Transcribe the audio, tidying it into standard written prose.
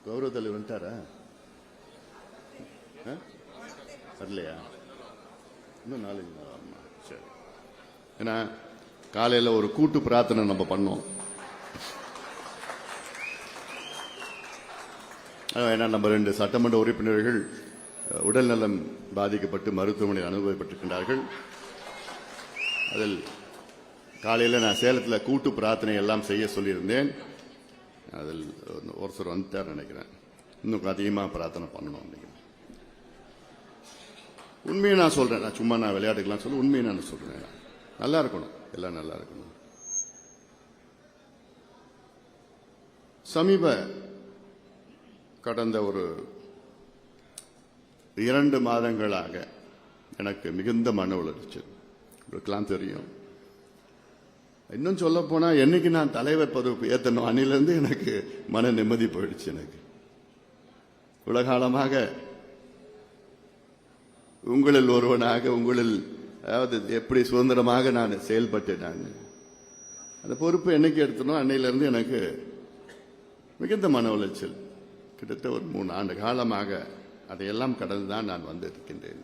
கௌரவ தலைவர் வந்துட்டாரா? வரலையா? இன்னும் 4 நாள். சரி. ஏன்னா காலையில் ஒரு கூட்டு பிரார்த்தனை நம்ம பண்ணோம். ஏன்னா நம்ம 2 சட்டமன்ற உறுப்பினர்கள் உடல்நலம் பாதிக்கப்பட்டு மருத்துவமனையில் அனுபவப்பட்டிருக்கின்றார்கள். அதில் காலையில் நான் சேலத்தில் கூட்டு பிரார்த்தனை எல்லாம் செய்ய சொல்லியிருந்தேன். அதில் ஒருத்தர் வந்துட்டார் நினைக்கிறேன். இன்னும் அதிகமாக பிரார்த்தனை பண்ணணும் நினைக்கிறேன். உண்மையை நான் சொல்றேன். நான் சும்மா நான் விளையாட்டுக்கெல்லாம் சொல்ல, உண்மையை நான் சொல்றேன். நல்லா இருக்கணும், எல்லாம் நல்லா இருக்கணும். கடந்த ஒரு 2 மாதங்களாக எனக்கு மிகுந்த மன உளைச்சல். உங்களுக்கெல்லாம் தெரியும். இன்னும் சொல்ல போனா என்னைக்கு நான் தலைவர் பதவி ஏற்றணும் அன்னிலிருந்து எனக்கு மன நிம்மதி போயிடுச்சு. எனக்கு உலகாலமாக உங்களில் ஒருவனாக, உங்களில் அதாவது எப்படி சுதந்திரமாக நான் செயல்பட்டேன். நான் அந்த பொறுப்பு என்னைக்கு எடுத்தனோ அன்னையிலிருந்து எனக்கு மிகுந்த மன உளைச்சல். கிட்டத்தட்ட ஒரு 3 ஆண்டு காலமாக அதையெல்லாம் கடந்துதான் நான் வந்திருக்கின்றேன்.